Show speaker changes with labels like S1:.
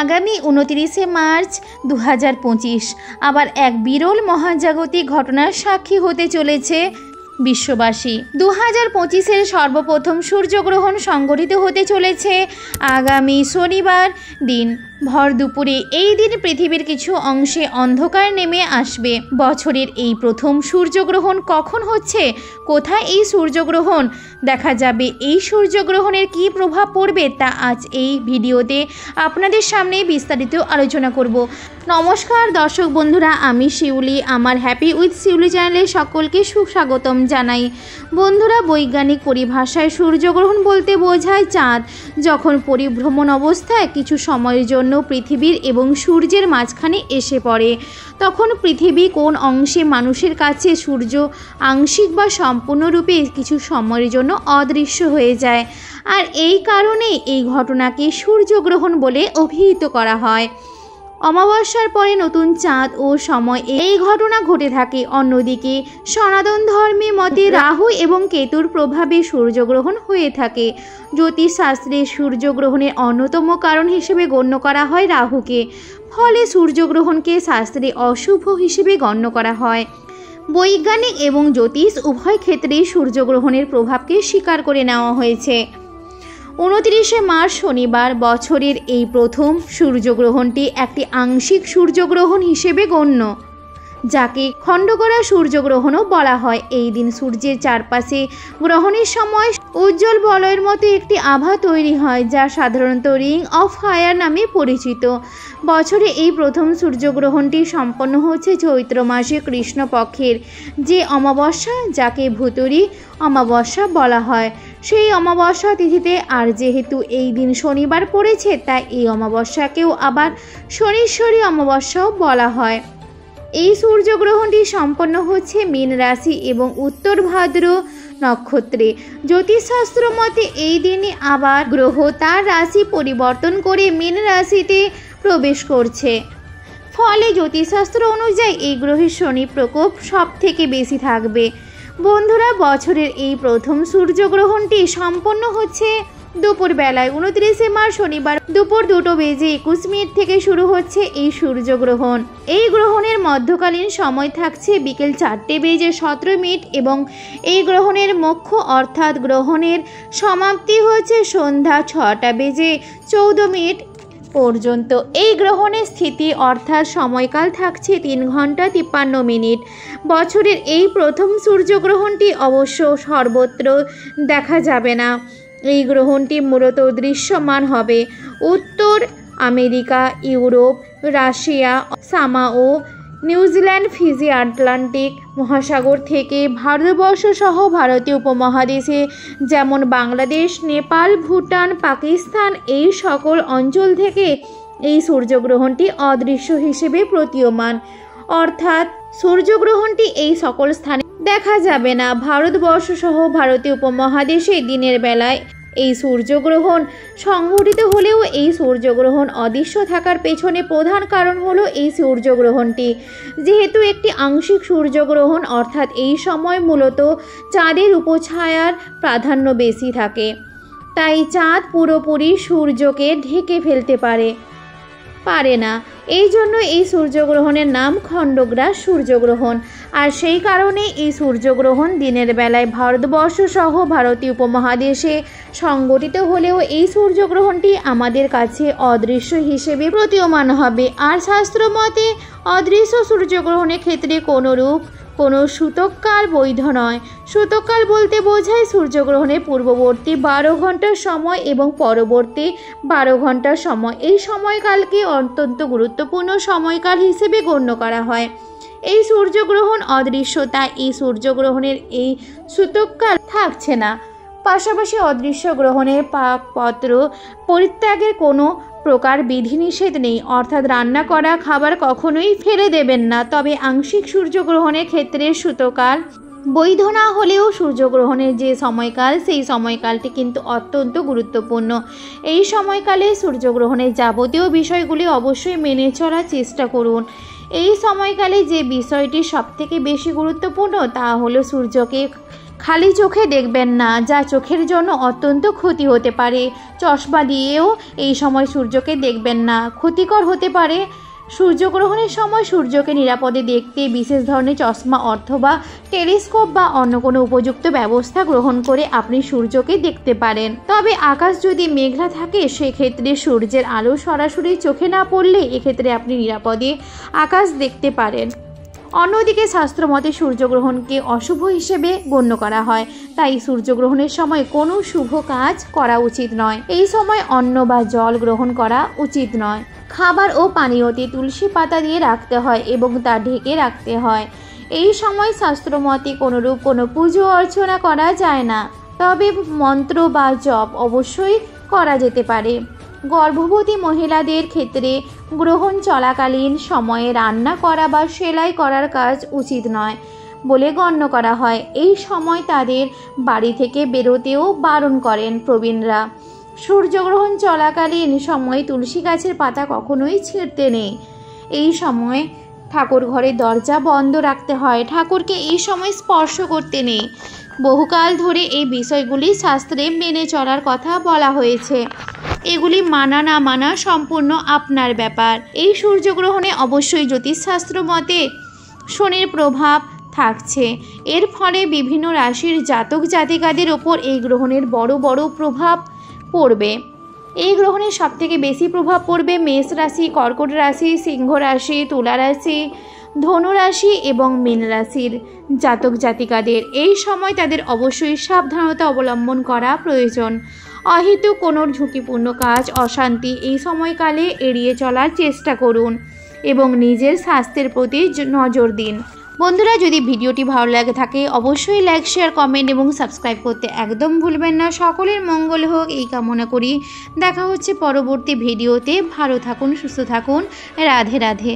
S1: আগামী 29 মার্চ 2025 আবার এক বিরল মহাজাগতিক ঘটনার সাক্ষী হতে চলেছে বিশ্ববাসী। 2025-এর সর্বপ্রথম সূর্যগ্রহণ সংঘটিত হতে চলেছে আগামী শনিবার দিন ভর দুপুরে। এই দিন পৃথিবীর কিছু অংশে অন্ধকার নেমে আসবে। বছরের এই প্রথম সূর্যগ্রহণ কখন হচ্ছে, কোথায় এই সূর্যগ্রহণ দেখা যাবে, এই সূর্যগ্রহণের কী প্রভাব পড়বে তা আজ এই ভিডিওতে আপনাদের সামনে বিস্তারিত আলোচনা করব। নমস্কার দর্শক বন্ধুরা, আমি শিউলি। আমার হ্যাপি উইথ শিউলি চ্যানেলে সকলকে সুস্বাগতম জানাই। বন্ধুরা, বৈজ্ঞানিক পরিভাষায় সূর্যগ্রহণ বলতে বোঝায় চাঁদ যখন পরিভ্রমণ অবস্থায় কিছু সময়ের জন্য পৃথিবীর এবং সূর্যের মাঝখানে এসে পড়ে। তখন পৃথিবী কোন অংশে মানুষের কাছে সূর্য আংশিক বা সম্পূর্ণরূপে কিছু সময়ের জন্য অদৃশ্য হয়ে যায়, আর এই কারণেই এই ঘটনাকে সূর্যগ্রহণ বলে অভিহিত করা হয়। অমাবস্যার পরে নতুন চাঁদ ও সময় এই ঘটনা ঘটে থাকে। অন্যদিকে সনাতন ধর্মে মতে রাহু এবং কেতুর প্রভাবে সূর্যগ্রহণ হয়ে থাকে। জ্যোতিষশাস্ত্রে সূর্যগ্রহণের অন্যতম কারণ হিসেবে গণ্য করা হয় রাহুকে, ফলে সূর্যগ্রহণকে শাস্ত্রে অশুভ হিসেবে গণ্য করা হয়। বৈজ্ঞানিক এবং জ্যোতিষ উভয় ক্ষেত্রেই সূর্যগ্রহণের প্রভাবকে স্বীকার করে নেওয়া হয়েছে। 29 মার্চ শনিবার বছরের এই প্রথম সূর্যগ্রহণটি একটি আংশিক সূর্যগ্রহণ হিসেবে গণ্য, যাকে খণ্ডকরা সূর্যগ্রহণও বলা হয়। এই দিন সূর্যের চারপাশে গ্রহণের সময় উজ্জ্বল বলয়ের মতো একটি আভা তৈরি হয়, যা সাধারণত রিং অফ ফায়ার নামে পরিচিত। বছরে এই প্রথম সূর্যগ্রহণটি সম্পন্ন হচ্ছে চৈত্র মাসে কৃষ্ণপক্ষের যে অমাবস্যা, যাকে ভূতুরি অমাবস্যা বলা হয়, সেই অমাবস্যা তিথিতে। আর যেহেতু এই দিন শনিবার পড়েছে, তাই এই অমাবস্যাকেও আবার শনিশ্বরী অমাবস্যাও বলা হয়। এই সূর্যগ্রহণটি সম্পন্ন হচ্ছে মীন রাশি এবং উত্তর ভাদ্র নক্ষত্রে। জ্যোতিষশাস্ত্র মতে এই দিনে আবার গ্রহ তার রাশি পরিবর্তন করে মীন রাশিতে প্রবেশ করছে, ফলে জ্যোতিষশাস্ত্র অনুযায়ী এই গ্রহের শনি প্রকোপ সব থেকে বেশি থাকবে। বন্ধুরা, বছরের এই প্রথম সূর্যগ্রহণটি সম্পন্ন হচ্ছে দুপুর বেলায়। 29 মার্চ শনিবার দুপুর 2:21 থেকে শুরু হচ্ছে এই সূর্যগ্রহণ। এই গ্রহণের মধ্যকালীন সময় থাকছে বিকেল 4:17 এবং এই গ্রহণের মুখ্য অর্থাৎ গ্রহণের সমাপ্তি হচ্ছে সন্ধ্যা 6:14 পর্যন্ত। এই গ্রহণের স্থিতি অর্থাৎ সময়কাল থাকছে 3 ঘন্টা 53 মিনিট। বছরের এই প্রথম সূর্যগ্রহণটি অবশ্য সর্বত্র দেখা যাবে না। এই গ্রহণটি মূলত দৃশ্যমান হবে উত্তর আমেরিকা, ইউরোপ, রাশিয়া, সামা ও নিউজিল্যান্ড, ফিজি, আটলান্টিক মহাসাগর থেকে ভারতবর্ষ সহ ভারতীয় উপমহাদেশে যেমন বাংলাদেশ, নেপাল, ভুটান, পাকিস্তান এই সকল অঞ্চল থেকে এই সূর্যগ্রহণটি অদৃশ্য হিসেবে প্রতীয়মান। অর্থাৎ সূর্যগ্রহণটি এই সকল স্থানে দেখা যাবে না। ভারতবর্ষ সহ ভারতীয় উপমহাদেশে দিনের বেলায় এই সূর্যগ্রহণ সংঘটিত হলেও এই সূর্যগ্রহণ অদৃশ্য থাকার পেছনে প্রধান কারণ হলো এই সূর্যগ্রহণটি যেহেতু একটি আংশিক সূর্যগ্রহণ, অর্থাৎ এই সময় মূলত চাঁদের উপছায়ার প্রাধান্য বেশি থাকে, তাই চাঁদ পুরোপুরি সূর্যকে ঢেকে ফেলতে পারে না। এই জন্য এই সূর্যগ্রহণের নাম খণ্ডগ্রাস সূর্যগ্রহণ। আর সেই কারণে এই সূর্যগ্রহণ দিনের বেলায় ভারতবর্ষ সহ ভারতীয় উপমহাদেশে সংগঠিত হলেও এই সূর্যগ্রহণটি আমাদের কাছে অদৃশ্য হিসেবে প্রতীয়মান হবে। আর শাস্ত্র মতে অদৃশ্য সূর্যগ্রহণের ক্ষেত্রে কোনো সূতককাল বৈধ নয়। সূতককাল বলতে বোঝায় সূর্যগ্রহণের পূর্ববর্তী 12 ঘন্টার সময় এবং পরবর্তী 12 ঘন্টার সময়। এই সময়কালকে অত্যন্ত গুরুত্বপূর্ণ সময়কাল হিসেবে গণ্য করা হয়। এই সূর্যগ্রহণ অদৃশ্য, তাই এই সূর্যগ্রহণের এই সূতককাল থাকছে না। পাশাপাশি অদৃশ্য গ্রহণের পাকপত্র পরিত্যাগের কোনো প্রকার বিধিনিষেধ নেই, অর্থাৎ রান্না করা খাবার কখনোই ফেলে দেবেন না। তবে আংশিক সূর্যগ্রহণের ক্ষেত্রে সূতককাল বৈধ না হলেও সূর্যগ্রহণের যে সময়কাল, সেই সময়কালটি কিন্তু অত্যন্ত গুরুত্বপূর্ণ। এই সময়কালে সূর্যগ্রহণের যাবতীয় বিষয়গুলি অবশ্যই মেনে চলার চেষ্টা করুন। এই সময়কালে যে বিষয়টি সবথেকে বেশি গুরুত্বপূর্ণ তা হলো সূর্যকে খালি চোখে দেখবেন না, যা চোখের জন্য অত্যন্ত ক্ষতি হতে পারে। চশমা দিয়েও এই সময় সূর্যকে দেখবেন না, ক্ষতিকর হতে পারে। সূর্যগ্রহণের সময় সূর্যকে নিরাপদে দেখতে বিশেষ ধরনের চশমা অথবা টেলিস্কোপ বা অন্য কোনো উপযুক্ত ব্যবস্থা গ্রহণ করে আপনি সূর্যকে দেখতে পারেন। তবে আকাশ যদি মেঘলা থাকে সেক্ষেত্রে সূর্যের আলো সরাসরি চোখে না পড়লে এক্ষেত্রে আপনি নিরাপদে আকাশ দেখতে পারেন। অন্যদিকে শাস্ত্রমতে সূর্যগ্রহণকে অশুভ হিসেবে গণ্য করা হয়, তাই সূর্যগ্রহণের সময় কোনো শুভ কাজ করা উচিত নয়। এই সময় অন্ন বা জল গ্রহণ করা উচিত নয়। খাবার ও পানীয়তে তুলসী পাতা দিয়ে রাখতে হয় এবং তা ঢেকে রাখতে হয়। এই সময় শাস্ত্রমতে কোনোরূপ কোনো পুজো অর্চনা করা যায় না, তবে মন্ত্র বা জপ অবশ্যই করা যেতে পারে। গর্ভবতী মহিলাদের ক্ষেত্রে গ্রহণ চলাকালীন সময়ে রান্না করা বা সেলাই করার কাজ উচিত নয় বলে গণ্য করা হয়। এই সময় তাদের বাড়ি থেকে বেরোতেও বারণ করেন প্রবীণরা। সূর্যগ্রহণ চলাকালীন সময়ে তুলসী গাছের পাতা কখনোই ছিঁড়তে নেই। এই সময় ঠাকুর ঘরের দরজা বন্ধ রাখতে হয়, ঠাকুরকে এই সময় স্পর্শ করতে নেই। বহুকাল ধরে এই বিষয়গুলি শাস্ত্রে মেনে চলার কথা বলা হয়েছে। এগুলি মানা না মানা সম্পূর্ণ আপনার ব্যাপার। এই সূর্যগ্রহণে অবশ্যই জ্যোতিষশাস্ত্র মতে শনির প্রভাব থাকছে। এর ফলে বিভিন্ন রাশির জাতক জাতিকাদের ওপর এই গ্রহণের বড় প্রভাব পড়বে। এই গ্রহণের সবথেকে বেশি প্রভাব পড়বে মেষ রাশি, কর্কট রাশি, সিংহ রাশি, তুলা রাশি, ধনু রাশি এবং মীন রাশির জাতক জাতিকাদের। এই সময় তাদের অবশ্যই সাবধানতা অবলম্বন করা প্রয়োজন। অহেতুক কোনো ঝুঁকিপূর্ণ কাজ, অশান্তি এই সময়কালে এড়িয়ে চলার চেষ্টা করুন এবং নিজের স্বাস্থ্যের প্রতি নজর দিন। বন্ধুরা, যদি ভিডিওটি ভালো লাগে থাকে অবশ্যই লাইক, শেয়ার, কমেন্ট এবং সাবস্ক্রাইব করতে একদম ভুলবেন না। সকলের মঙ্গল হোক এই কামনা করি। দেখা হচ্ছে পরবর্তী ভিডিওতে। ভালো থাকুন, সুস্থ থাকুন। রাধে রাধে।